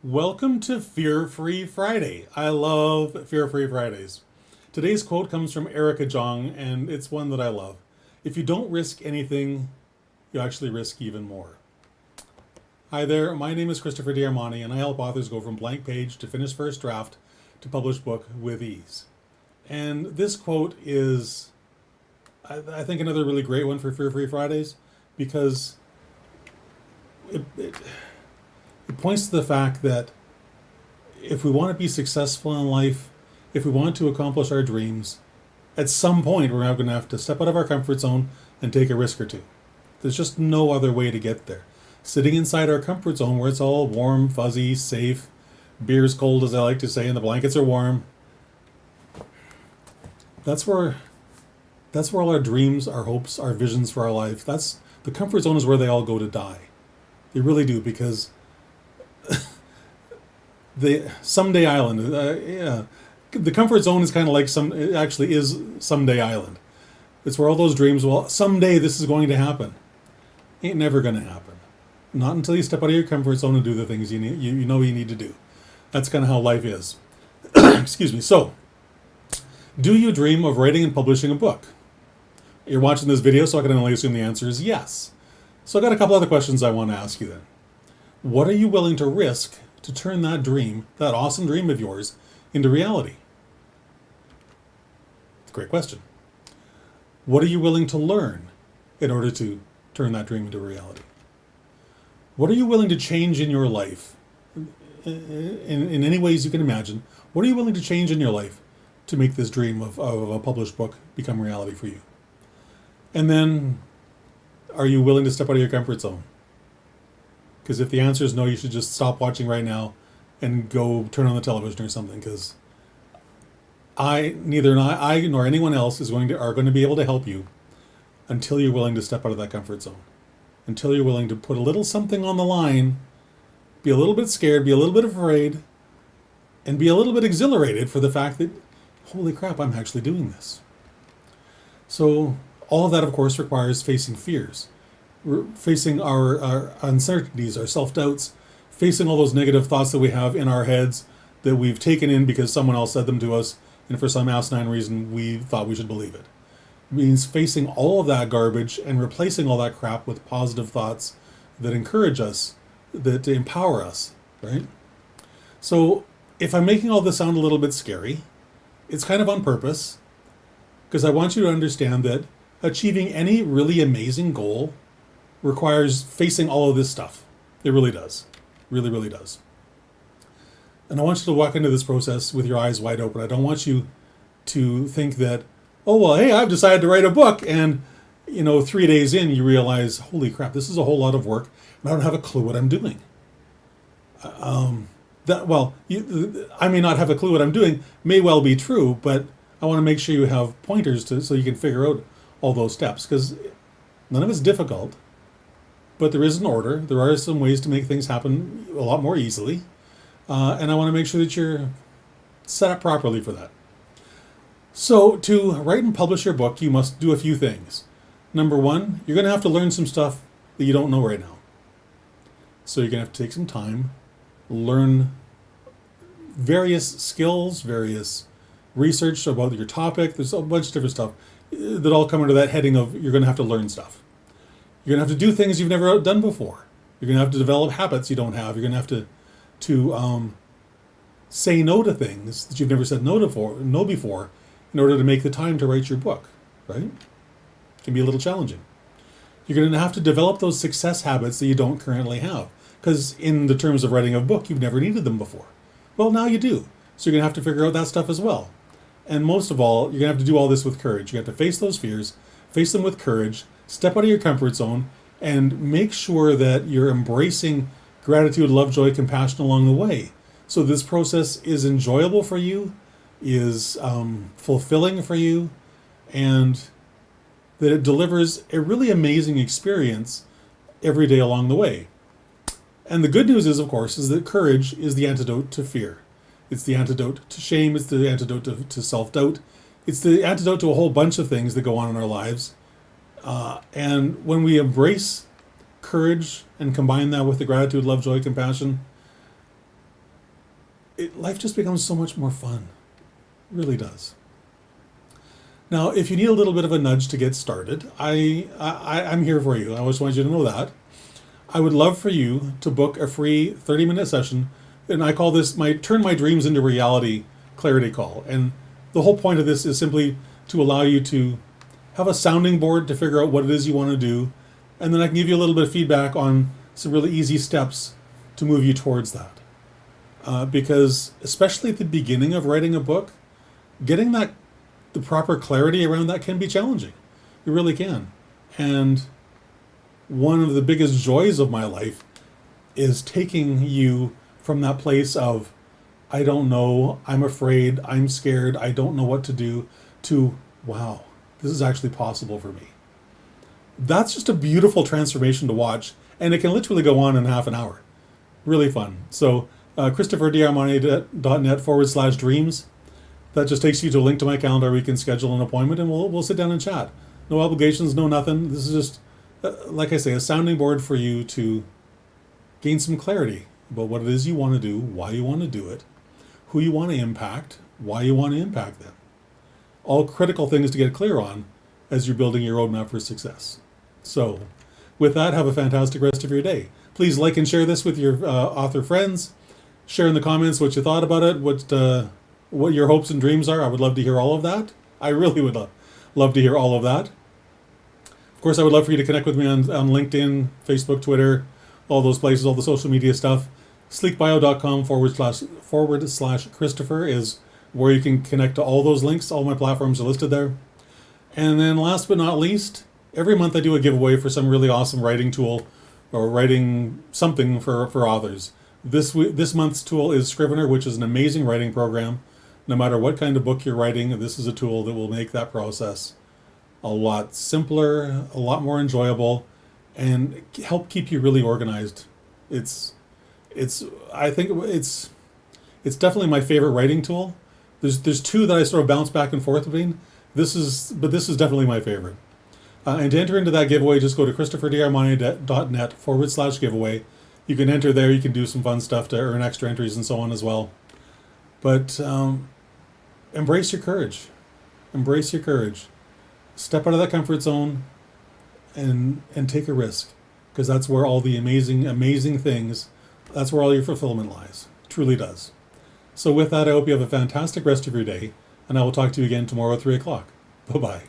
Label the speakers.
Speaker 1: Welcome to Fear-Free Friday. I love Fear-Free Fridays. Today's quote comes from Jong, and it's one that I love. If you don't risk anything, you actually risk even more. Hi there, my name is Christopher Diarmani, and I help authors go from blank page to finished first draft to published book with ease. And this quote is, I think, another really great one for Fear-Free Fridays because it points to the fact that if we want to be successful in life, if we want to accomplish our dreams, at some point we're now going to have to step out of our comfort zone and take a risk or two. There's just no other way to get there. Sitting inside our comfort zone where it's all warm, fuzzy, safe, beer's cold, as I like to say, and the blankets are warm, that's where all our dreams, our hopes, our visions for our life, the comfort zone is where they all go to die. They really do, because the Someday Island, the comfort zone is kind of like it actually is Someday Island. It's where all those dreams, well, someday this is going to happen. Ain't never going to happen. Not until you step out of your comfort zone and do the things you need to do. That's kind of how life is. Excuse me. So, do you dream of writing and publishing a book? You're watching this video, so I can only assume the answer is yes. So I got a couple other questions I want to ask you then. What are you willing to risk to turn that dream, that awesome dream of yours, into reality? Great question. What are you willing to learn in order to turn that dream into reality? What are you willing to change in your life, in any ways you can imagine? What are you willing to change in your life to make this dream of a published book become reality for you? And then, are you willing to step out of your comfort zone? Because if the answer is no, you should just stop watching right now and go turn on the television or something, because neither I nor anyone else are going to be able to help you until you're willing to step out of that comfort zone. Until you're willing to put a little something on the line, be a little bit scared, be a little bit afraid, and be a little bit exhilarated for the fact that, holy crap, I'm actually doing this. So all of that, of course, requires facing fears. We're facing our uncertainties, our self-doubts, facing all those negative thoughts that we have in our heads that we've taken in because someone else said them to us, and for some asinine reason we thought we should believe it. It means facing all of that garbage and replacing all that crap with positive thoughts that encourage us, that empower us, right? So if I'm making all this sound a little bit scary, it's kind of on purpose, because I want you to understand that achieving any really amazing goal requires facing all of this stuff. It really does. Really, really does. And I want you to walk into this process with your eyes wide open. I don't want you to think that, oh, well, hey, I've decided to write a book, and 3 days in you realize, holy crap, this is a whole lot of work, and I don't have a clue what I'm doing. I may not have a clue what I'm doing, may well be true, but I want to make sure you have pointers so you can figure out all those steps, because none of it's difficult, but there is an order. There are some ways to make things happen a lot more easily, and I want to make sure that you're set up properly for that. So to write and publish your book, you must do a few things. Number one, you're going to have to learn some stuff that you don't know right now. So you're going to have to take some time, learn various skills, various research about your topic. There's a bunch of different stuff that all come under that heading of you're going to have to learn stuff. You're going to have to do things you've never done before. You're going to have to develop habits you don't have. You're going to have to say no to things that you've never said no before in order to make the time to write your book, right? It can be a little challenging. You're going to have to develop those success habits that you don't currently have, because in the terms of writing a book, you've never needed them before. Well, now you do. So you're going to have to figure out that stuff as well. And most of all, you're going to have to do all this with courage. You have to face those fears, face them with courage, step out of your comfort zone, and make sure that you're embracing gratitude, love, joy, compassion along the way. So this process is enjoyable for you, is fulfilling for you, and that it delivers a really amazing experience every day along the way. And the good news is, of course, is that courage is the antidote to fear. It's the antidote to shame. It's the antidote to self-doubt. It's the antidote to a whole bunch of things that go on in our lives. And when we embrace courage and combine that with the gratitude, love, joy, compassion, life just becomes so much more fun. It really does. Now, if you need a little bit of a nudge to get started, I'm here for you. I always want you to know that. I would love for you to book a free 30-minute session, and I call this my Turn My Dreams into Reality clarity call. And the whole point of this is simply to allow you to have a sounding board to figure out what it is you want to do, and then I can give you a little bit of feedback on some really easy steps to move you towards that. Because especially at the beginning of writing a book, getting the proper clarity around that can be challenging. It really can. And one of the biggest joys of my life is taking you from that place of, I don't know, I'm afraid, I'm scared, I don't know what to do, to, wow, this is actually possible for me. That's just a beautiful transformation to watch, and it can literally go on in half an hour. Really fun. So ChristopherDiarmani.net/dreams. That just takes you to a link to my calendar where you can schedule an appointment, and we'll sit down and chat. No obligations, no nothing. This is just, like I say, a sounding board for you to gain some clarity about what it is you want to do, why you want to do it, who you want to impact, why you want to impact them. All critical things to get clear on as you're building your roadmap for success. So, with that, have a fantastic rest of your day. Please like and share this with your author friends. Share in the comments what you thought about it, what your hopes and dreams are. I would love to hear all of that. I really would love to hear all of that. Of course, I would love for you to connect with me on LinkedIn, Facebook, Twitter, all those places, all the social media stuff. sleekbio.com/Christopher is where you can connect to all those links. All my platforms are listed there. And then last but not least, every month I do a giveaway for some really awesome writing tool or writing something for authors. This month's tool is Scrivener, which is an amazing writing program. No matter what kind of book you're writing, this is a tool that will make that process a lot simpler, a lot more enjoyable, and help keep you really organized. I think it's definitely my favorite writing tool. There's two that I sort of bounce back and forth between. This is definitely my favorite. And to enter into that giveaway, just go to ChristopherDiarmani.net/giveaway. You can enter there. You can do some fun stuff to earn extra entries and so on as well. But embrace your courage. Embrace your courage. Step out of that comfort zone and take a risk, because that's where all the amazing things, that's where all your fulfillment lies. It truly does. So with that, I hope you have a fantastic rest of your day, and I will talk to you again tomorrow at 3 o'clock. Bye-bye.